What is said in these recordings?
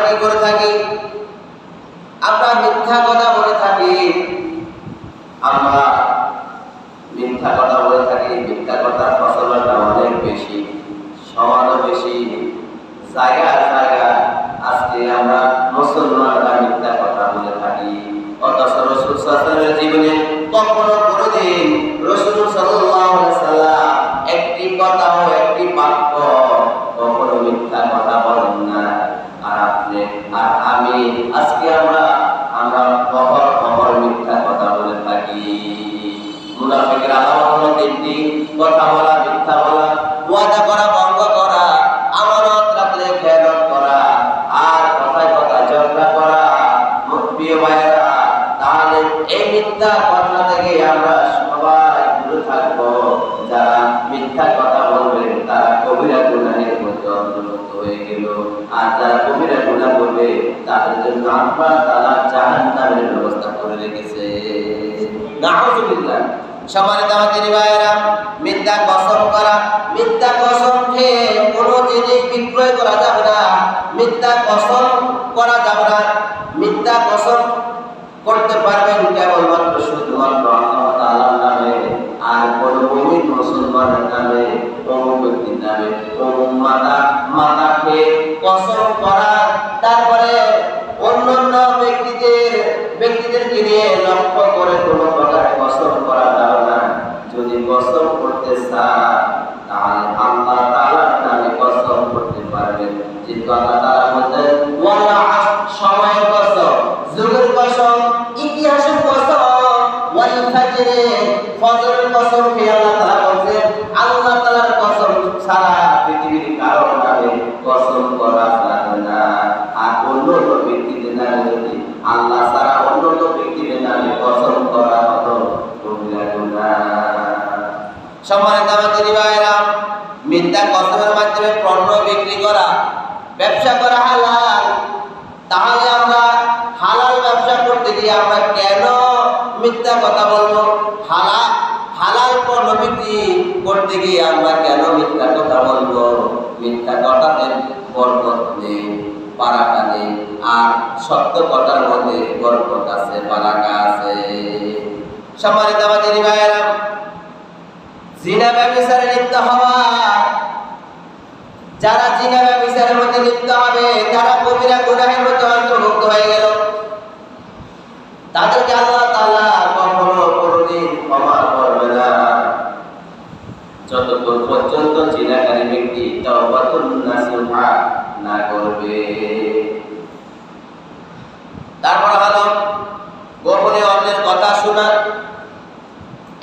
কি করে থাকি? আমরা মিথ্যা কথা বলে থাকি। আমরা মিথ্যা কথা বলে থাকি। মিথ্যা কথার ফসলটা অনেক বেশি, সমাজও বেশি, জায়গা জায়গা। আজকে আমরা মুসলমানরা মিথ্যা কথা বলে থাকি। অথচ রাসূল সাল্লাল্লাহু আলাইহি ওয়াসাল্লামের জীবনে কখনো কোনোদিন রাসূল সাল্লাল্লাহু আলাইহি ওয়াসাল্লাম একটি কথা ও একটি বাক্য কখনো মিথ্যা কথা বলেন না। আর আপনি আর আমি আজকে আমরা কখনো মিথ্যা কথা বলে থাকি। মুনাফিকের আলামত হলো তিনটি: কথা বলা, মিথ্যা বলা, ওয়াদা করা ভঙ্গ করা, আমানত রাখলে খেয়ানত করা, আর কথায় কথায় ঝগড়া করা। প্রিয় ভাইয়েরা, তাহলে এই মিথ্যা কথা থেকে আমরা সবাই দূরে থাকবো। যারা মিথ্যা কথা বলবে তারা কবিরা গুনাহের মধ্যে অন্তর্ভুক্ত হয়ে গেল। আর যারা কবিরা গুনাহ করবে তাদের জন্য আল্লাহ তাআলা জাহান্নামের ব্যবস্থা করে রেখেছে। নাউযুবিল্লাহ। সম্মানিত আমাদের ভাইয়েরা, মিথ্যা কসম করা, মিথ্যা কসম খেয়ে কোনো জিনিস বিক্রয় করা যাবে না। মিথ্যা কসম করা যাবে না। মিথ্যা কসম করতে পারবেন কেবলমাত্র শুধুমাত্র আল্লাহ তাআলার নামে, আর কোন মুমিন মুসলমানের নামে, অমুক ব্যক্তির নামে, অমুক মাতাকে কসম করা। তারপরে অন্যান্য ব্যক্তিদেরকে নিয়ে লক্ষ্য করে কোনো প্রকার কসম করা যাবে না। যদি কসম করতে চান তাহলে আল্লাহ তাআলার নামে কসম করতে পারবেন। যেহেতু আল্লাহ তাআলা বলেন ওয়ালা সময়ের কসম, যুগের কসম, ইতিহাসের কসম, ওয়াল ফাজরে, ফজরের কসম কে আল্লাহ তাআলা বলেন। আল্লাহ তাআলার কসম সারা পৃথিবীর কারো নামে কসম করা যাবে না। আর অন্য ব্যক্তিদের নামে যদি আল্লাহ ছাড়া অন্য ব্যক্তিদের নামে কসম করা হতো কবিরা গুনাহ। সম্মানিত আমাদের ভাইয়েরা, মিথ্যা কসমের মাধ্যমে পণ্য বিক্রি করা, ব্যবসা করা হালাল। তাহলে আমরা হালাল ব্যবসা করতে গিয়ে আমরা কেন মিথ্যা কথা বলবো? হালাল পণ্য বিক্রি করতে গিয়ে আমরা কেন মিথ্যা কথা বলবো? মিথ্যা কথাতে বরকত নেই, বারাকা নেই। আর সত্য কথার মধ্যে বরকত আছে, বারাকা আছে। সম্মানিত আমাদের ভাইয়েরা, জিনা ব্যভিচারে লিপ্ত হওয়া, যারা জিনা ব্যভিচারের মধ্যে লিপ্ত হবে তারা কবিরা গুনাহের মধ্যে অন্তর্ভুক্ত হয়ে গেল। তাদেরকে আল্লাহ তাআলা কখনো কোনদিন ক্ষমা করবে না যতক্ষণ পর্যন্ত জিনাকারী ব্যক্তি তাওবাতুন নাসুহা না করবে। তারপর হলো গোপনে অন্যের কথা শোনা।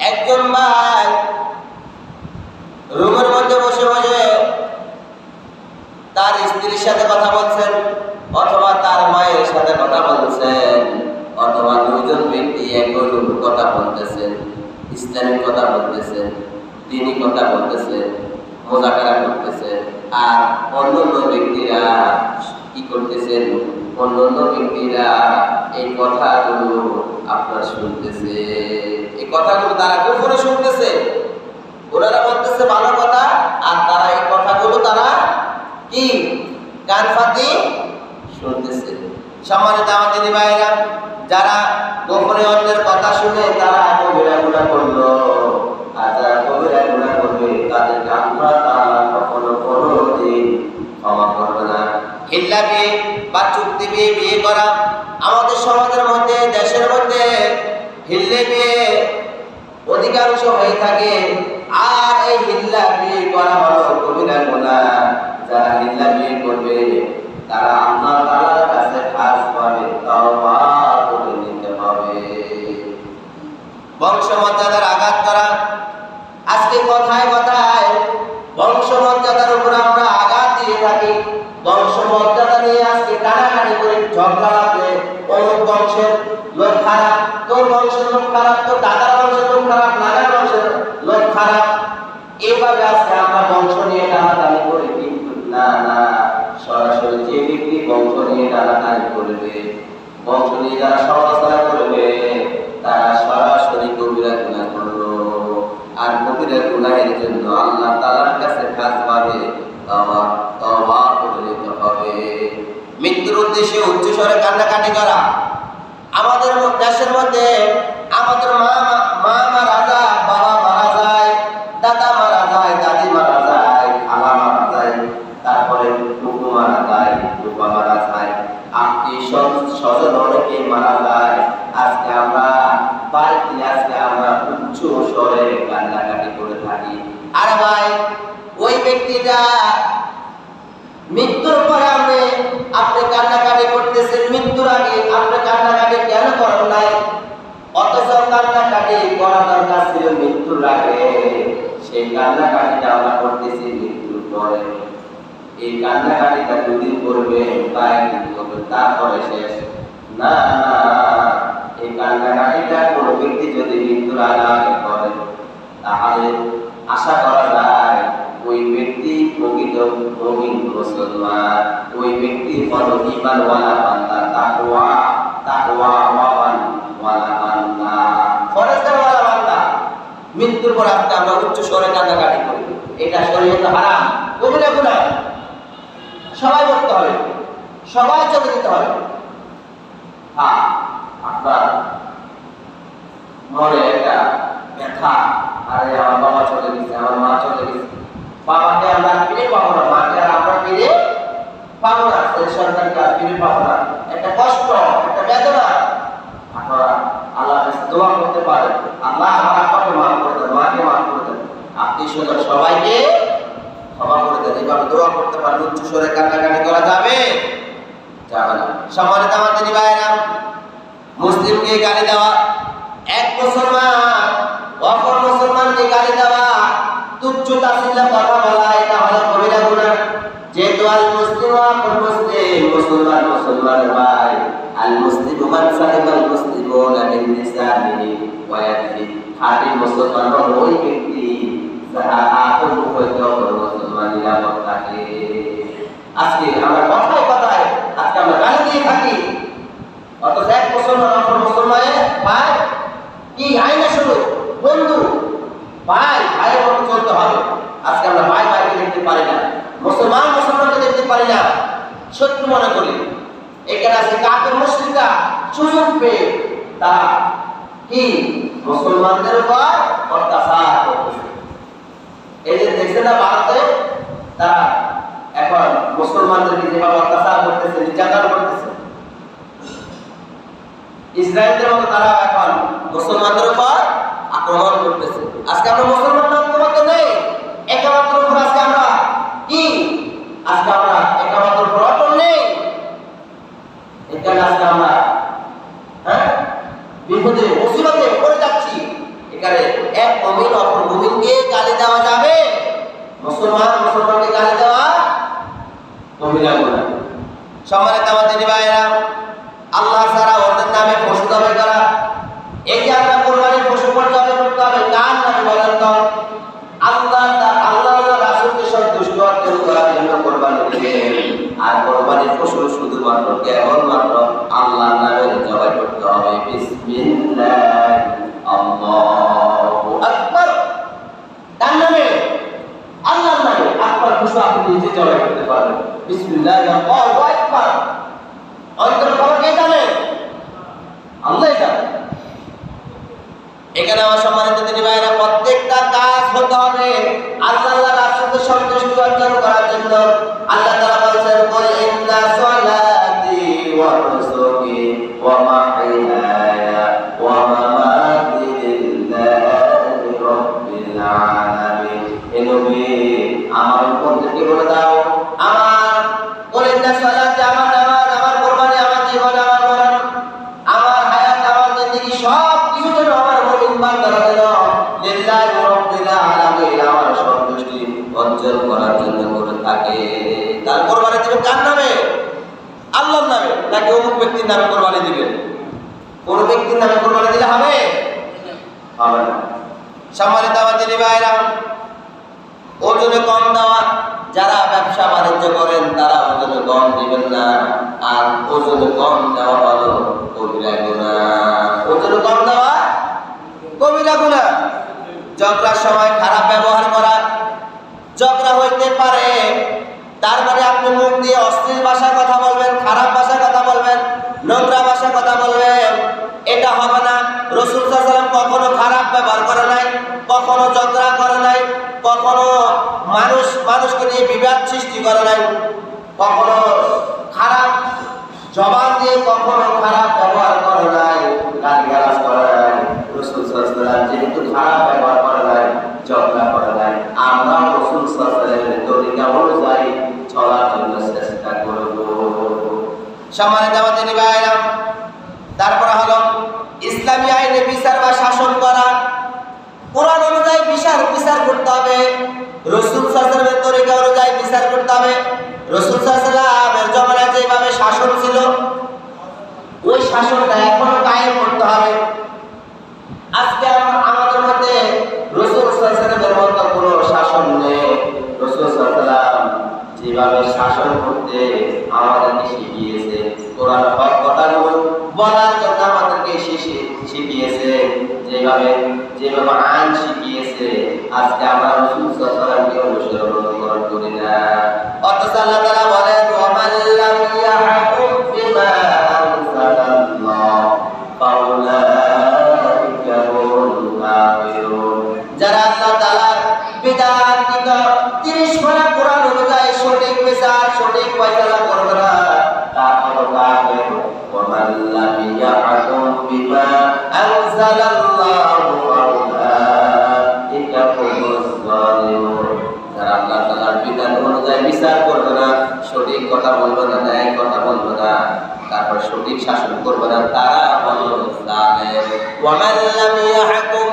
একজন ভাই রুমের মধ্যে বসে বসে তার স্ত্রীর সাথে কথা বলছেন, অথবা তার মায়ের সাথে কথা বলছেন, অথবা দুইজন ব্যক্তি একই রুমে কথা বলতেছেন, ইসলামিক কথা বলতেছেন, দ্বীনি কথা বলতেছেন, মুযাকারা করতেছেন। আর অন্যান্য ব্যক্তিরা কি করতেছেন? অন্যান্য ব্যক্তিরা এই কথাগুলো আপনার শুনতেছে। এই কথাগুলো তারা গোপনে শুনতেছে। ওনারা বলতেছে ভালো কথা, আর তারা এই কথাগুলো তারা কি কান পাতি শুনতেছে। সম্মানিত আমাদের ভাইয়েরা, যারা গোপনে অন্যের কথা শুনে তারা কবিরা গুনাহ করলো। আর যারা কবিরা গুনাহ করবে তাদেরকে আল্লাহ তাআলা কখনো কোনদিন ক্ষমা করবে না। হিল্লা বিয়ে বা চুক্তি বিয়ে করা আমাদের সমাজের মধ্যে, দেশের মধ্যে হিল্লে বিয়ে অধিকাংশ হয়ে থাকে। আর এই হিল্লা বিয়ে করা হলো কবিরা গুনাহ। যারা হিল্লা বিয়ে করবে তারা আল্লাহ তাআলার কাছে খাসভাবে তওবা করে নিতে হবে। বংশমর্যাদার আঘাত করা, আজকে কথায় কথায় বংশমর্যাদার উপর আমরা আঘাত দিয়ে থাকি। বংশমর্যাদা নিয়ে আজকে টানাটানি করে ঝগড়া লাগবে। অমুক বংশের লোক খারাপ, তোর বংশের লোক খারাপ, তোর দাদার বংশের লোক খারাপ, নানার বংশের লোক খারাপ। এইভাবে আজকে আমরা বংশ নিয়ে টানাটানি করি। কিন্তু না, সরাসরি যে ব্যক্তি বংশ নিয়ে টানাটানি করবে, বংশ নিয়ে যারা সমালোচনা করবে, তারা সরাসরি কবিরা গুনাহ করলো। আর কবিরা গুনাহের জন্য আল্লাহ তাআলার কাছে খাসভাবে তওবা করে নিতে হবে। মৃত্যুর উদ্দেশ্যে উচ্চস্বরে কান্নাকাটি করা। আমাদের দেশের মধ্যে আমাদের মা মারা যায়, বাবা মারা যায়, দাদা মারা যায়, দাদি মারা যায়, খালা মারা যায়, তারপরে ফুফু মারা যায়, ফুফা মারা যায়, আত্মীয় স্বজন অনেকে মারা যায়। আজকে আমরা উচ্চ স্বরে কান্নাকাটি করে থাকি। আর ভাই, ওই ব্যক্তিটা মৃত্যুর পরে আপনি কান্নাকাটি করতেছেন, মৃত্যুর আগে আপনি কান্নাকাটি কেন করেন নাই? অথচ কান্নাকাটি করা দরকার ছিল মৃত্যুর আগে, সেই কান্নাকাটিটা আমরা করতেছি মৃত্যুর পরে। এই কান্নাকাটিটা দুদিন করবে, কয়েকদিন করবে, তারপরে শেষ। না না, এই কান্নাকাটিটা কোনো ব্যক্তি যদি মৃত্যুর আগে করে, তাহলে আশা করা যায় ওই ব্যক্তি প্রকৃত মুমিন মুসলমান, ওই ব্যক্তি হলো ঈমানওয়ালা বান্দা, তাকওয়াওয়ালা বান্দা, ফরজওয়ালা বান্দা। মৃত্যুর পর আমরা উচ্চ স্বরে কান্নাকাটি করি, এটা শরীয়তে হারাম, কবিরা গুনাহ। সবাই করতে হবে, সবাই চলে যেতে হবে। হ্যাঁ, আপনার মনে একটা ব্যথা, আরে আমার বাবা চলে গেছে, আমার মা চলে গেছে। বাবাকে আমরা ফিরে পাবো না, মাকে আর আমরা ফিরে পাবো না, সেই সন্তানকে আর ফিরে পাবো না। একটা কষ্ট, একটা বেদনা। আপনারা আল্লাহর কাছে দোয়া করতে পারেন, আল্লাহ আমার আব্বাকে মাফ করে দেন, মাকে মাফ করে দেন, আত্মীয় স্বজন সবাইকে ক্ষমা করে দেন। এইভাবে দোয়া করতে পারেন। উচ্চ স্বরে কান্নাকাটি করা যাবে? যাবে না। সম্মানিত আমার দিনী ভাইয়েরা, মুসলিমকে গালি দেওয়া, এক মুসলমান অপর মুসলমানকে গালি দেওয়া, তুচ্ছ তাচ্ছিল্য কথা বলা, এটা হলো কবিরা গুনাহ। যেহেতু আল মুসলিম ওয়াল মুসলিম, মুসলমান মুসলমানের ভাই, আল মুসলিমু মান সালিমাল মুসলিমুনা মিন লিসানিহি ওয়া ইয়াদিহি। খাঁটি মুসলমান হলো ওই ব্যক্তি যারা আপন হইতে অপর মুসলমান নিরাপদ থাকে। আজকে আমরা কথায় কথায় আজকে আমরা গালি দিয়ে থাকি, অথচ এক মুসলমান অপর মুসলমানের ভাই কি আইনা শুরু বন্ধু, ভাই ভাইয়ের মতো চলতে হবে। আজকে আমরা ভাই ভাইকে দেখতে পারি না, মুসলমান মুসলমানকে দেখতে পারি না, শত্রু মনে করি। এখানে আছে কাফের মুশরিকরা সুযোগ পেয়ে তারা কি মুসলমানদের উপর অত্যাচার করতেছে। এই যে দেখছেন না ভারতে, তারা এখন মুসলমানদেরকে যেভাবে অত্যাচার করতেছে, নির্যাতন করতেছে, ইসরায়েলের মতো তারা এখন মুসলমানদের উপর আক্রমণ করতেছে। আজকে আমরা মুসলমান ঐক্যবদ্ধ নেই, একমাত্র উপর আজকে আমরা কি, আজকে আমরা একমাত্র উপর অটল নেই। এখানে আজকে আমরা বিপদে মুসিবতে পড়ে যাচ্ছি। এখানে এক মুমিন অপর মুমিনকে গালি দেওয়া যাবে? মুসলমান মুসলমানকে গালি দেওয়া কবিরা গুনাহ। সম্মানিত আমার দিনী ভাইয়েরা, আল্লাহ ছাড়া অন্যের নামে পশু জবাই করা, এই যে আমরা কোরবানির পশু জবাই করতে হবে, কার নামে বলেন তো? আল্লাহ রাসূলকে সন্তুষ্ট অর্জন করার জন্য কোরবানি দিবেন। আর কোরবানির পশু শুধুমাত্র কেবলমাত্র আল্লাহর নামে জবাই করতে হবে। বিসমিল্লাহ, আল্লাহু আকবার। কার নামে? আল্লাহর নামে। আকবার পশু আপনি নিজে জবাই করতে পারবেন। বিসমিল্লাহ, আল্লাহু আকবার। অন্তর খবর কে জানে? আল্লাহ জানে। এখানে আমার সম্মানিত দিনী ভাইরা, প্রত্যেকটা কাজ হতে হবে আল্লাহ রাসূলকে সন্তুষ্ট অর্জন করার জন্য। আল্লাহ তাআলা বলেছেন, কুল ইন্না সালাতি ওয়া নুসুকি ওয়া মাহইয়ায়া ওয়া মামাতি লিল্লাহি রাব্বিল আলামিন। হে নবী, আমার উপর থেকে বলে দাও, আমার কুল ইন্না সালাতি, আমার নামাজ, আমার কুরবানি, আমার জীবন, আমার মরণ, আমার হায়াত, আমার জিন্দেগি, সব কিছু যেন আমার মুমিন বান্দারা যেন লিল্লাহি রাব্বিল আলামিন, আমার সন্তুষ্টি অর্জন করার জন্য করে থাকে। তার কুরবানি দিবেন কার নামে? আল্লাহর নামে, নাকি অমুক ব্যক্তির নামে কুরবানি দিবেন? কোন ব্যক্তির নামে কুরবানি দিলে হবে? হবে না। সম্মানিত আমার দিনী ভাইরা, ওজনে কম দেওয়া, যারা ব্যবসা বাণিজ্য করেন তারা ওজনে কম দিবেন না। আর ওজনে কম দেওয়া হলো কবিরা গুনাহ। ওজনে কম দেওয়া কবিরা গুনাহ। ঝগড়ার সময় খারাপ ব্যবহার করা, ঝগড়া হইতে পারে, তার মানে আপনি মুখ দিয়ে অশ্লীল ভাষায় কথা বলবেন, খারাপ ভাষা ব্যবহার করে নাই, কখনো ঝগড়া করে নাই, কখনো মানুষকে নিয়ে বিবাদ সৃষ্টি করে নাই, কখনো খারাপ জবান দিয়ে কখনো খারাপ ব্যবহার করে নাই, গালিগালাজ করে নাই। রাসূল সাল্লাল্লাহু আলাইহি ওয়াসাল্লাম যেহেতু খারাপ ব্যবহার করে নাই, ঝগড়া করে নাই, আমরা রাসূল সাল্লাল্লাহু আলাইহি ওয়াসাল্লামের তরিকা অনুযায়ী চলার জন্য চেষ্টা করব। সম্মানিত আমাদের ভাইরা, তারপরে হলো ইসলামী আইনে বিচার বা শাসন করা। কোরআন অনুযায়ী বিচার করতে হবে, রাসূল সাল্লাল্লাহু আলাইহি ওয়াসাল্লামের তরিকা অনুযায়ী বিচার করতে হবে। রাসূল সাল্লাল্লাহু আলাইহি ওয়াসাল্লামের জামানায় যেভাবে শাসন ছিল, ওই শাসনটা এখনো কায়েম করতে হবে। আজকে আমাদের মধ্যে রাসূল সাল্লাল্লাহু আলাইহি ওয়াসাল্লামের মতো কোনো শাসন নেই। রাসূল সাল্লাল্লাহু আলাইহি ওয়াসাল্লাম যেভাবে শাসন করতে আমাদেরকে শিখিয়েছে, কোরআন হক কথাগুলো বলার জন্য আমাদেরকে শিখিয়েছে, যেভাবে আইন শিখিয়েছে, আজকে আমরা রাসূল সাল্লাল্লাহু আলাইহি ওয়াসাল্লামকে অনুসরণ করি না। অথচ আল্লাহ তাআলা বলেন, ওয়ামান লাম ইয়াহকুম বিমা আনজালাল্লাহ ফাউলাইকা হুমুল কাফিরুন। যারা আল্লাহ তাআলার বিধানকৃত 30 পারা কোরআন অনুযায়ী সঠিক বিচার, সঠিক ফয়সালা করবে না, তারা হলো কাফির। ওয়ামান লাম ইয়াহকুম বিমা আনজালাল্লাহু ফাউলাইকা হুমুজ জালিমুন। যারা আল্লাহ তাআলার বিধান অনুযায়ী বিচার করবে না, সঠিক কথা বলবে না, ন্যায় কথা বলবে না, তারপর সঠিক শাসন করবে না, তারা হলো জালেম। ওয়ামান লাম ইয়াহকুম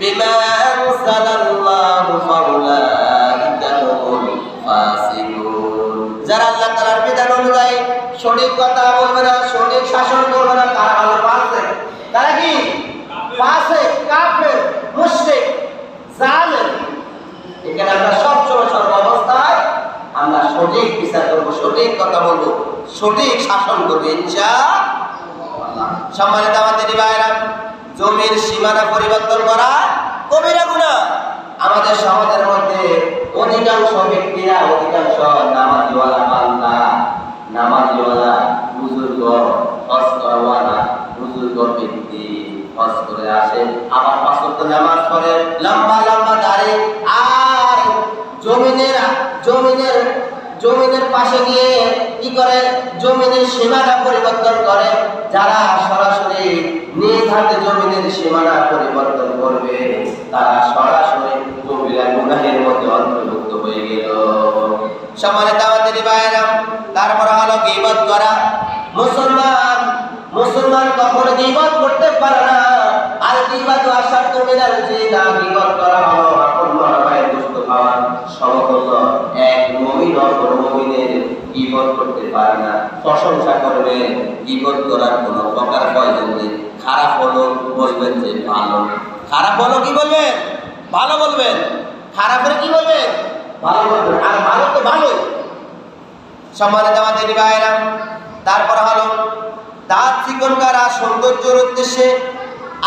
বিমা আনজালাল্লাহু ফাউলাইকা হুমুল ফাসিকুন। যারা আল্লাহ তাআলার বিধান অনুযায়ী সঠিক কথা বলবে না, সঠিক শাসন করবে না, তারা হলো ফাসিক। তারা কি? ফাসিক, কাফের, মুশরিক, জালেম। এখানে আমরা সবসময় সর্ব অবস্থায় আমরা সঠিক বিচার করব, সঠিক কথা বলবো, সঠিক শাসন করবো ইনশাআল্লাহ। সম্মানিত আমাদের ভাইরা, জমির সীমানা পরিবর্তন করা কবিরা গুনাহ। আমাদের সমাজের মধ্যে অধিকাংশ ব্যক্তিরা, অধিকাংশ নামাজওয়ালা বান্দা, নামাজওয়ালা বুজুর্গ, হজ করাওয়ালা বুজুর্গ ব্যক্তি হজ করে আসে, আবার 5 ওয়াক্ত নামাজ পড়ে, লম্বা লম্বা দাড়ি, আর জমিনের পাশে গিয়ে কি করে? জমিনের সীমানা পরিবর্তন করে। যারা সরাসরি নিজ হাতে জমিনের সীমানা পরিবর্তন করবে, তারা সরাসরি কবিরা গুনাহের মধ্যে অন্তর্ভুক্ত হয়ে গেল। সম্মানিত আমাদের ভাইরা, তারপর হলো গীবত করা। মুসলমান কখনো গীবত করতে পারে না। আর গীবত আশাদ্দু মিনাল জিনা, গীবত করা হলো আপন বড় ভাইয়ের গোশত খাওয়ার সমতুল্য। এক মুমিন অপর মুমিনের গীবত করতে পারে না। প্রশংসা করবেন, গীবত করার কোনো প্রকার প্রয়োজন নেই। খারাপ হলো বলবেন যে ভালো, খারাপ হলো কি বলবেন? ভালো বলবেন। খারাপের কি বলবেন? ভালো বলবেন। আর ভালো তো ভালোই। সম্মানিত আমাদের ভাইরা, তারপর হলো দাঁত চিকন করা সৌন্দর্যের উদ্দেশ্যে।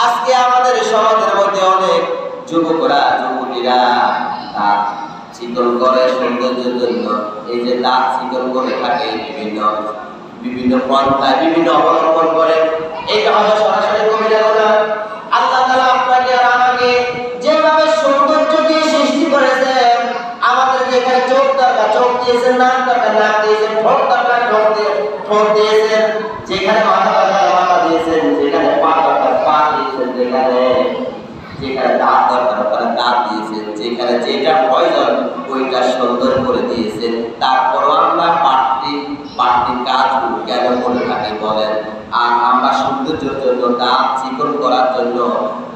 আজকে আমাদের সমাজের মধ্যে অনেক যুবকরা, যুবতীরা দাঁত চিকন করে সৌন্দর্যের জন্য। এই যে দাঁত চিকন করে থাকে, বিভিন্ন পন্থায় বিভিন্ন অবলম্বন করে, এটা হলো সরাসরি কবিরা গুনাহ। আল্লাহ তাআলা আপনাকে আর আমাকে যেভাবে সৌন্দর্য দিয়ে সৃষ্টি করেছেন, আমাদের যেখানে চোখ দরকার চোখ দিয়েছেন, নাক দরকার নাক দিয়েছেন, ঠোঁট দরকার ঠোঁট দিয়েছেন, যেখানে মাথা দরকার মাথা দিয়েছেন, যেখানে পা দরকার পা দিয়েছেন, যেখানে দাঁত দরকার ওখানে দাঁত দিয়েছেন, যেখানে যেটা প্রয়োজন ওইটা সুন্দর করে দিয়েছেন। তারপরও আমরা বাড়তি কাজগুলো কেন করে থাকি বলেন? আর আমরা সৌন্দর্যের জন্য, দাঁত চিকন করার জন্য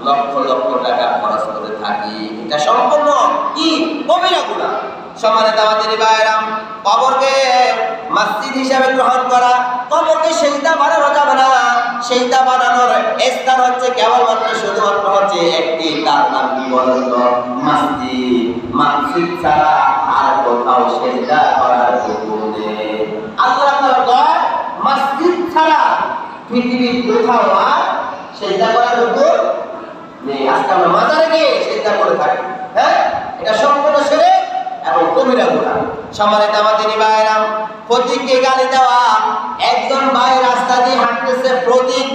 লক্ষ লক্ষ টাকা খরচ করে থাকি। এটা সম্পূর্ণ কি? কবিরা গুনাহ। সম্মানিত আমাদের ভাইরা, কবরকে মসজিদ হিসাবে গ্রহণ করা, কবরকে সেজদা বানানো যাবে না। সেজদা বানানোর স্থান হচ্ছে কেবলমাত্র শুধুমাত্র হচ্ছে একটি, তার নাম কি বলেন তো? মসজিদ। মসজিদ ছাড়া আর কোথাও সেজদা করার হুকুম নেই। আল্লাহ তাআলার ঘর মসজিদ ছাড়া পৃথিবীর কোথাও আর সেজদা করার হুকুম নেই। আজকে আমরা মাজারে গিয়ে সেজদা করে থাকি। হ্যাঁ, এটা সম্পূর্ণ শিরক এবং কবিরা গুনাহ। সম্মানিত আমাদের ভাইরা, প্রতীককে গালি দেওয়া। একজন ভাই রাস্তা দিয়ে হাঁটতেছে, প্রতীক,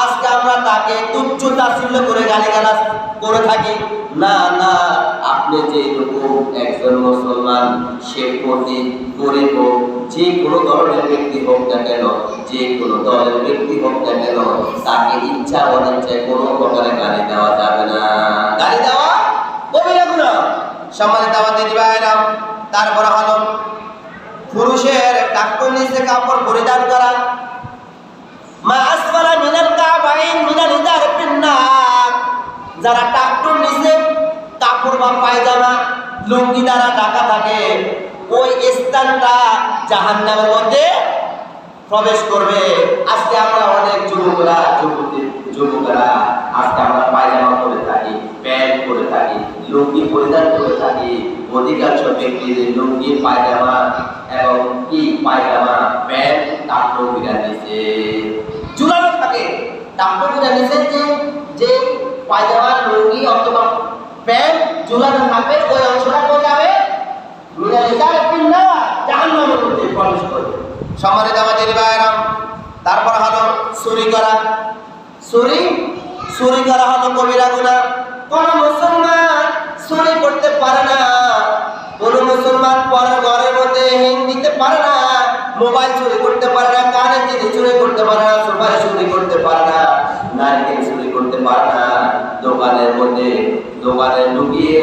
আজকে আমরা তাকে তাকে তুচ্ছ তাচ্ছিল্য করে গালিগালাজ করে থাকি। না না, আপনি যে রকম একজন মুসলমান, সে প্রতি গরিব হোক, যে কোনো ধরনের ব্যক্তি হোক না কেন, যে কোনো দলের ব্যক্তি হোক না কেন, তাকে ইচ্ছা অনিচ্ছায় কোনো প্রকারে গালি দেওয়া যাবে না। গালি দেওয়া কবিরা গুনাহ। সম্মানিত আমাদের ভাইরা, তারপর হলো পুরুষের টাকনুর নিচে কাপড় পরিধান করা। মা আসফালা মিনাল কাবাইন মিনাল ইদার ফিন্নার, যারা টাকনুর নিচে কাপড় বা পায়জামা লুঙ্গি দ্বারা ঢাকা থাকে, ওই স্থানটা জাহান্নামের মধ্যে প্রবেশ করবে। আজকে আমরা অনেক যুবকরা আজকে আমরা পায়জামা পরে থাকি, প্যান্ট পরে থাকি, লুঙ্গি পরিধান করে থাকি। অধিকাংশ ব্যক্তিদের লুঙ্গি, পায়জামা এবং কি পায়জামা, প্যান্ট টাকনুর নিচে ঝুলানো থাকে। টাকনুর নিচে যে পায়জামা, লুঙ্গি অথবা প্যান্ট ঝুলানো থাকবে, ওই অংশটা কোথায় যাবে? জাহান্নামের মধ্যে প্রবেশ করবে। সম্মানিত আমাদের ভাইরা, তারপর হলো চুরি করা। চুরি করা হলো কবিরা গুনাহ। কোন মুসলমান চুরি করতে পারে না, কোন মুসলমান পরের ঘরের মধ্যে হিং দিতে পারে না, মোবাইল চুরি করতে পারে না, কানের জিনিস চুরি করতে পারে না, সুপারি চুরি করতে পারে না, নারকেল চুরি করতে পারে না, দোকানের মধ্যে দোকানে ঢুকিয়ে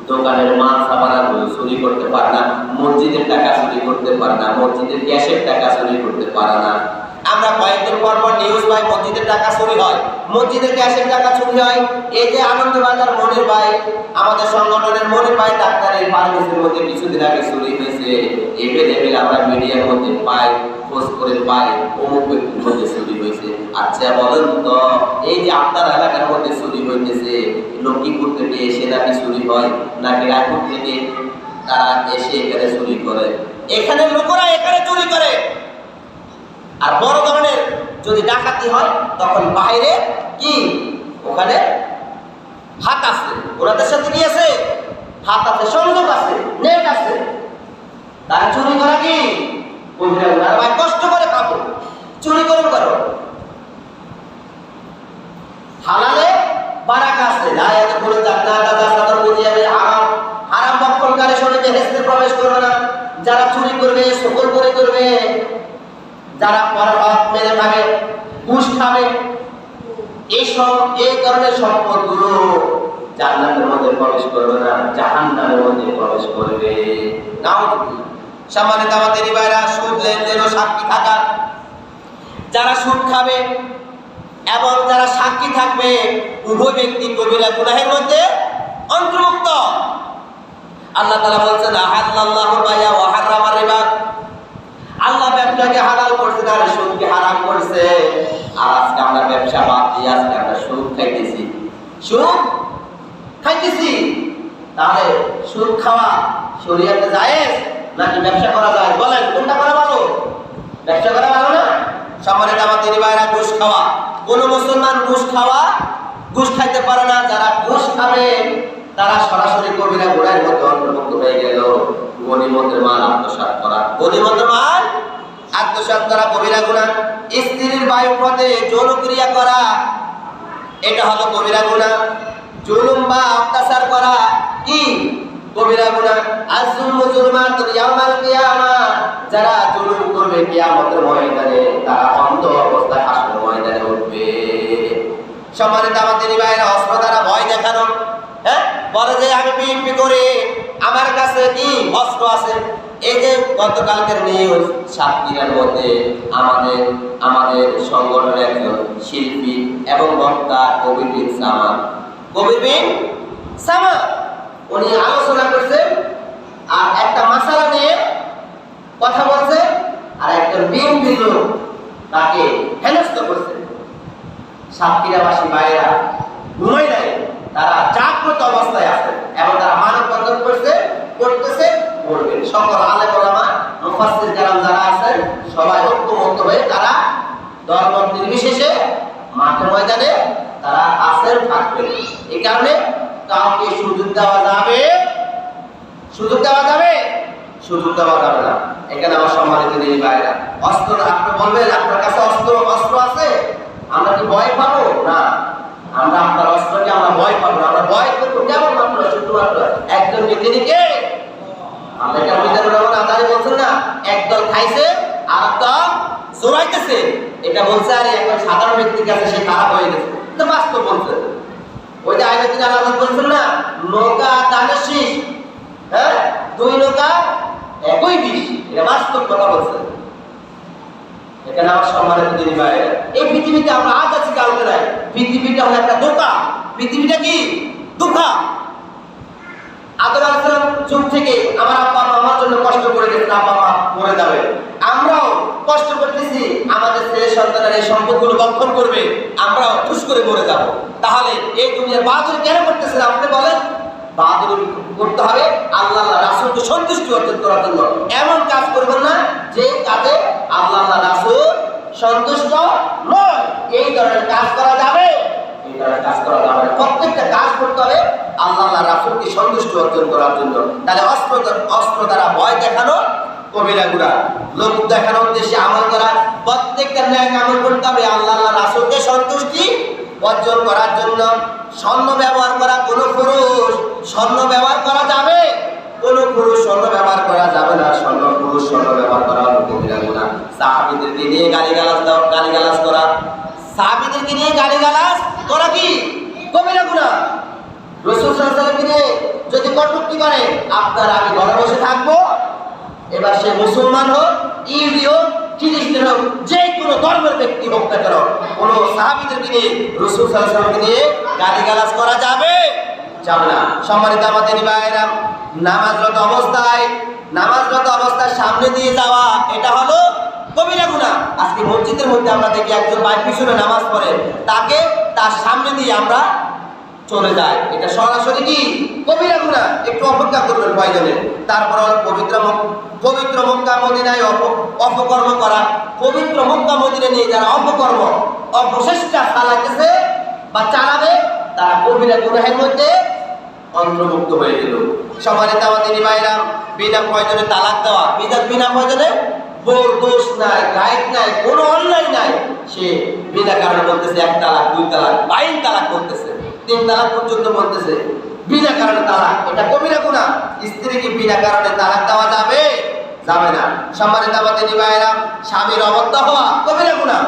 দোকানের মাল সামানাগুলো চুরি করতে পারে না, মসজিদের টাকা চুরি করতে পারে না, মসজিদের ক্যাশের টাকা চুরি করতে পারে না। আমরা কয়েকদিন পর পর নিউজ পাই মসজিদের টাকা চুরি হয়, মসজিদের ক্যাশের টাকা চুরি হয়। এই যে আনন্দবাজার মনির ভাই, আমাদের সংগঠনের মনির ভাই ডাক্তারের ফার্মেসির মধ্যে কিছুদিন আগে চুরি হয়েছে। এভেলেবেল আমরা মিডিয়ার মধ্যে পাই, খোঁজ করে পাই অমুক ব্যক্তির মধ্যে চুরি হয়েছে। আচ্ছা বলেন তো, এই যে আপনার এলাকার মধ্যে চুরি হইতেছে, লক্ষ্মীপুর থেকে এসে নাকি চুরি হয়, নাকি রায়পুর থেকে তারা এসে এখানে চুরি করে? এখানে লোকেরা এখানে চুরি করে। আর বড় ধরনের যদি ডাকাতি হয়, তখন বাইরে কি ওখানে হাত আছে, ওনাদের সাথে কি আছে? হাত আছে, সংযোগ আছে, নেট আছে। তারা চুরি করা কি ভাই কষ্ট করে পাবো, চুরি করুন করো। হালালে বারাকা আছে, আয়াতে বলে জান্নাত আযাব বুঝিয়াবে হারাম, হারাম ভক্ষণকারী শরীরে হেসতে প্রবেশ করবে না। যারা চুরি করবে, সকল করে করবে, যারা পরের হক মেরে খাবে, ঘুষ খাবে, এই ধরনের সম্পদগুলো জান্নাতের মধ্যে প্রবেশ করবে না, জাহান্নামের মধ্যে প্রবেশ করবে। নাউযুবিল্লাহ। সম্মানিত আমাদের ভাইরা, সুদ লেনদেনও সাক্ষী থাকা, যারা সুদ খাবে এবং যারা সাক্ষী থাকবে, উভয় ব্যক্তি কবিরা গুনাহের মধ্যে অন্তর্ভুক্ত। আল্লাহ তাআলা বলেছেন, আহাল্লাল্লাহু বাইয়া ওয়া হারামা রিবা, আল্লাহ ব্যবসাকে হালাল করছেন আর সুদকে হারাম করছে। আর আজকে আমরা ব্যবসা বাদ দিয়ে আজকে আমরা সুদ খাইতেছি। তাহলে সুদ খাওয়া শরীয়তে জায়েজ নাকি ব্যবসা করা যায়? বলেন কোনটা করা ভালো? ব্যবসা করা ভালো না? সম্মানিত আমাদের ভাইরা, ঘুষ খাওয়া, কোন মুসলমান ঘুষ খাইতে পারে না। যারা ঘুষ খাবে তারা সরাসরি কবিরা গুনাহের মধ্যে অন্তর্ভুক্ত হয়ে গেল। গনিমতের মাল আত্মসাৎ করা, কবিরা গুনাহ। স্ত্রীর বায়ুপথে যৌন ক্রিয়া করা, এটা হলো কবিরা গুনাহ। জুলুম বা অত্যাচার করা কি কবিরা গুনাহ। আয-যুলমু যুলমাতুন ইয়াওমাল কিয়ামাহ, যারা জুলুম করবে কিয়ামতের ময়দানে, তারা অন্ধ অবস্থায় হাসরের ময়দানে উঠবে। সম্মানিত আমাদের ভাইরা, অস্ত্র দ্বারা ভয় দেখানো, বলে যে আমি বিএনপি করি, আমার কাছে কি অস্ত্র আছে। এই যে গতকালকের নিউজ, সাতক্ষীরার মধ্যে আমাদের সংগঠনের একজন শিল্পী এবং বক্তা কবির বিন সামা, উনি আলোচনা করছেন আর একটা মাসালা নিয়ে কথা বলছে, আর একজন বিএনপি লোক তাকে হেনস্থ করছে। সাতক্ষীরাবাসী ভাইয়েরা ঘুমাই নাই, তারা জাগ্রত অবস্থায় আছে এবং তারা মানববন্ধন করতেছে, করবেন। সকল আলেম ওলামা, মুফাসসির কেরাম যারা আছেন, সবাই ঐক্যবদ্ধ হয়ে তারা ধর্ম নির্বিশেষে মাঠে ময়দানে তারা আছেন, থাকবেন। এই কারণে কাউকে সুযোগ দেওয়া যাবে না। এখানে আমার সম্মানিত দিনী ভাইরা, অস্ত্র আপনি বলবেন আপনার কাছে অস্ত্র আছে, আমরা কি ভয় পাবো? না, আমরা আপনার অস্ত্রকে আমরা ভয় পাবো না। আমরা ভয় করবো কেমন মাত্র? শুধুমাত্র একজনকে, তিনি কে? আমরা কেন মিজানুর রহমান আজারি বলছেন না, একদল খাইছে আর দল জোরাইতেছে, এটা বলছে। আর একজন সাধারণ ব্যক্তির কাছে সে খারাপ হয়ে গেছে, এটা বাস্তব বলছে। ওই যে আইনে তিনি আলাদা বলছেন না, নৌকা দানের শীষ, হ্যাঁ, দুই নৌকা একই বিষ, এটা বাস্তব কথা বলছে। এখানে আমার সম্মানিত দিনী ভাই, এই পৃথিবীতে আমরা আজ আছি কালকে নাই। পৃথিবীটা হলো একটা ধোঁকা। পৃথিবীটা কি ধোঁকা? আদম আলাইহিস সালাম যুগ থেকে আমার আব্বা মা আমার জন্য কষ্ট করে গেছেন, আব্বা মা মরে যাবে, আমরাও কষ্ট করতেছি, আমাদের ছেলে সন্তানের এই সম্পদগুলো বক্ষণ করবে, আমরাও ঠুস করে মরে যাব। তাহলে এই দুনিয়ার বাহাদুরি কেন করতেছেন আপনি বলেন? বাহাদুরি করতে হবে আল্লাহ রাসূলকে সন্তুষ্টি অর্জন করার জন্য। এমন কাজ করবেন না যে কাজে আল্লাহ রাসূল সন্তুষ্ট নয়। এই ধরনের কাজ করা যাবে, এই ধরনের কাজ করা যাবে না। প্রত্যেকটা কাজ করতে হবে আল্লাহ রাসূলকে সন্তুষ্টি অর্জন করার জন্য। তাহলে অস্ত্র দ্বারা ভয় দেখানো কবিরা গুনাহ, লোক দেখানোর উদ্দেশ্যে আমল করা, প্রত্যেকটা ন্যায় আমল করতে হবে আল্লাহ রাসূলকে সন্তুষ্টি অর্জন করার জন্য। স্বর্ণ ব্যবহার করা, কোন পুরুষ স্বর্ণ ব্যবহার করা যাবে? কোন পুরুষ স্বর্ণ ব্যবহার করা যাবে না। পুরুষ স্বর্ণ ব্যবহার করা হলো কবিরা গুনাহ। সাহাবীদেরকে নিয়ে গালিগালাজ করা, সাহাবীদেরকে নিয়ে গালিগালাজ করা কি কবিরা গুনাহ? রাসূল সাল্লাল্লাহু আলাইহি ওয়াসাল্লামকে নিয়ে যদি কটূক্তি করে, আপনার আমি ঘরে বসে থাকবো? এবার সে মুসলমান হোক, ইহুদি হোক, খ্রিস্টান হোক, যে কোনো ধর্মের ব্যক্তি হোক না কেন, কোন সাহাবীদেরকে নিয়ে রাসূল সাল্লাল্লাহু আলাইহি ওয়াসাল্লামকে নিয়ে গালিগালাজ করা যাবে? যাবে না। সম্মানিত আমার দিনী ভাইরা, নামাজরত অবস্থায় সামনে দিয়ে যাওয়া, এটা হলো কবিরা গুনাহ। আজকে মসজিদের মধ্যে আমরা দেখি একজন ভাই পিছনে নামাজ পড়ে, তাকে তার সামনে দিয়ে আমরা চলে যায়, এটা সরাসরি কি কবিরা গুনাহ। একটু অপেক্ষা করবেন প্রয়োজনে। তারপর পবিত্র মক্কা মদিনায় অপকর্ম করা, পবিত্র মক্কা মদিনা নিয়ে যারা অপচেষ্টা চালাতেছে বা চালাবে, তারা কবিরা গুনাহের মধ্যে অন্তর্ভুক্ত হয়ে গেল। সম্মানিত আমাদের ভাইরা, বিনা প্রয়োজনে তালাক দেওয়া, বিনা প্রয়োজনে বউর দোষ নাই, রাইট নাই, কোনো অন্যায় নাই, সে বিনা কারণে বলতেছে 1 তালাক, 2 তালাক, 22 তালাক বলতেছে, 3 তালাক পর্যন্ত বলতেছে, বিনা কারণে তালাক, এটা কবিরা গুনাহ। স্ত্রীকে বিনা কারণে তালাক দেওয়া যাবে? যাবে না। সম্মানিত আমাদের ভাইরা, স্বামীর অবাধ্য হওয়া কবিরা গুনাহ।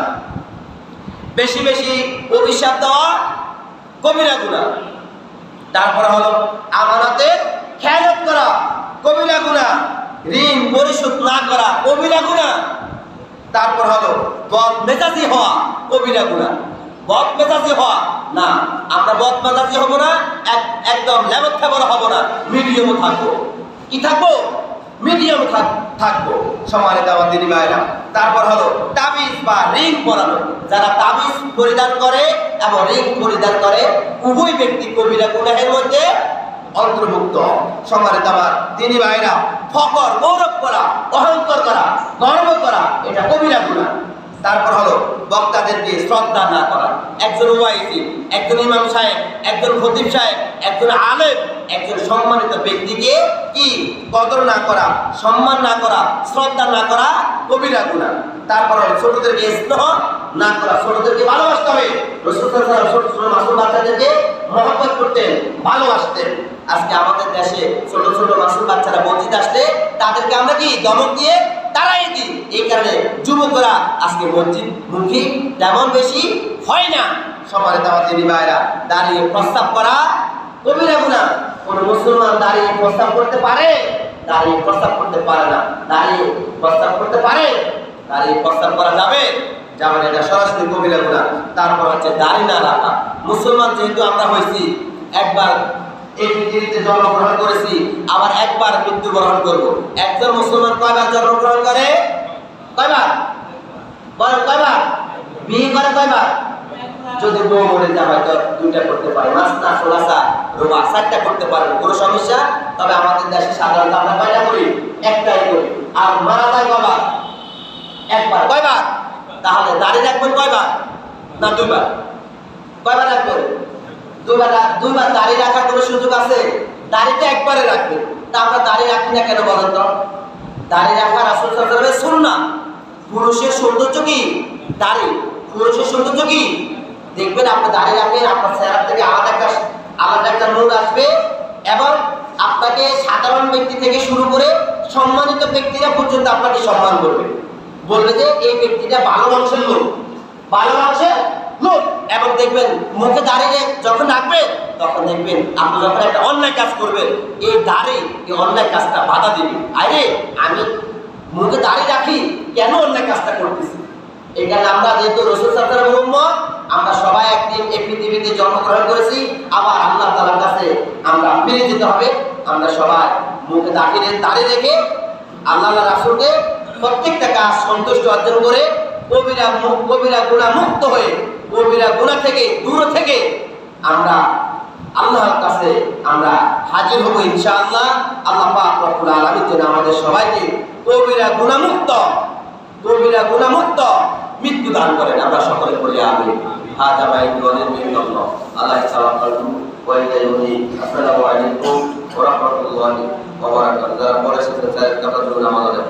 বেশি বেশি অভিশাপ দেওয়া কবিরা গুনাহ। তারপর হলো আমানতের খেয়ানত করা কবিরা গুনাহ। ঋণ পরিশোধ না করা কবিরা গুনাহ। তারপর হলো বদমেজাজি হওয়া কবিরা গুনাহ। বদমেজাজি হওয়া না, আমরা বদমেজাজি হব না, একদম লেবথা বড় হব না, মিডিয়াম থাকবো। কি থাকবো? মিডিয়াম থাকবো। সম্মানিত আমার দিনী ভাইরা, তারপর হলো তাবিজ বা রিং পরানো। যারা তাবিজ পরিধান করে এবং রিং পরিধান করে, উভয় ব্যক্তি কবিরা গুনাহের মধ্যে অন্তর্ভুক্ত। সম্মানিত আমার দিনী ভাইরা, ফখর, গৌরব করা, অহংকার করা, গর্ব করা, এটা কবিরা গুনাহ। তারপর হলো বক্তাদেরকে শ্রদ্ধা না করা। একজন ওয়াইজি, একজন ইমাম সাহেব, একজন খতিব সাহেব, একজন আলেম, একজন সম্মানিত ব্যক্তিকে কি কদর না করা, সম্মান না করা, শ্রদ্ধা না করা কবিরা গুনাহ। তারপর ছোটদেরকে স্নেহ না করা, ছোটদেরকে ভালোবাসতে হবে। রাসূল সাল্লাল্লাহু আলাইহি ওয়াসাল্লাম ছোট মাসুম বাচ্চাদেরকে মহব্বত করতেন, ভালোবাসতেন। আজকে আমাদের দেশে ছোট ছোট মাসুম বাচ্চারা মসজিদে আসলে তাদেরকে আমরা কি ধমক দিয়ে তারাই দিই। এই কারণে যুবকরা আজকে মসজিদ মুখী তেমন বেশি হয় না। সম্মানিত আমার দিনী ভাইরা, দাঁড়িয়ে প্রস্তাব করা কবিরা গুনাহ। কোন মুসলমান দাঁড়িয়ে প্রস্তাব করতে পারে? দাঁড়িয়ে প্রস্তাব করতে পারে না। দাঁড়িয়ে প্রস্তাব করতে পারে? দাঁড়িয়ে প্রস্তাব করা যাবে? যাবে না, এটা সরাসরি কবিরা গুনাহ। তারপর হচ্ছে দাড়ি না রাখা। মুসলমান যেহেতু আমরা হয়েছি, একবার এই পৃথিবীতে জন্মগ্রহণ করেছি, আবার একবার মৃত্যুবরণ করব। একজন মুসলমান কয়বার জন্মগ্রহণ করে? কয়বার? বলেন কয়বার? বিয়ে করে কয়বার? যদি বউ মরে যায় হয়তো 2টা করতে পারে, মাসনা সোলাসা রুবা 4টা করতে পারে, কোনো সমস্যা। তবে আমাদের দেশে সাধারণত আমরা কয়টা করি? একটাই করি। আর মারা যায় কয়বার? একবার। কয়বার? তাহলে দাড়ি রাখবেন কয়বার? না 2বার। কয়বার রাখবেন? 2বার। দাড়ি রাখার কোনো সুযোগ আছে? দাড়িটা একবারে রাখবেন। তা আমরা দাড়ি রাখি না কেন বলেন তো? দাড়ি রাখা রাসূল সাল্লাল্লাহু আলাইহি ওয়াসাল্লামের সুন্নাহ। পুরুষের সৌন্দর্য কি? দাড়ি। পুরুষের সৌন্দর্য কি? দেখবেন আপনি দাঁড়িয়ে রাখবেন, আপনার চেহারা থেকে আলাদা একটা নূর আসবে এবং আপনাকে সাধারণ ব্যক্তি থেকে শুরু করে সম্মানিত ব্যক্তিরা পর্যন্ত আপনাকে সম্মান করবে, বলবে যে এই ব্যক্তিটা ভালো মানুষের লোক, ভালো মানুষের লোক। এবং দেখবেন মুখে দাঁড়িয়ে যখন রাখবেন তখন দেখবেন আপনি যখন একটা অন্যায় কাজ করবেন এই দাঁড়িয়ে এই অন্যায় কাজটা বাধা দিবে, আরে আমি মুখে দাঁড়িয়ে রাখি কেন অন্যায় কাজটা করতেছি। এই কারণে আমরা যেহেতু রাসূল সাল্লাল্লাহু আলাইহি ওয়াসাল্লামের উম্মত, আমরা সবাই একদিন এই পৃথিবীতে জন্মগ্রহণ করেছি, আবার আল্লাহ তাআলার কাছে আমরা ফিরে যেতে হবে। আমরা সবাই মুখে দাঁড়িয়ে রেখে আল্লাহ রাসূলকে প্রত্যেকটা কাজ সন্তুষ্ট অর্জন করে কবিরা গুনাহ মুক্ত হয়ে কবিরা গুনাহ থেকে দূর থেকে আমরা আল্লাহর কাছে আমরা হাজির হব ইনশাআল্লাহ। আল্লাহ পাক রব্বুল আলামিন যেন আমাদের সবাইকে কবিরা গুনাহ মুক্ত মৃত্যু দান করেন। আমরা সকলে বলি আমিন। হাযা বাইতুল্লাহিল মিনাল্লাহ আল্লাহ তাআলা ওয়া ইলাইহি আসসালামু আলাইকুম ওয়া রাহমাতুল্লাহি ওয়া বারাকাতুহু। যারা পরে সাথে চাই কথা বলুন আমাদের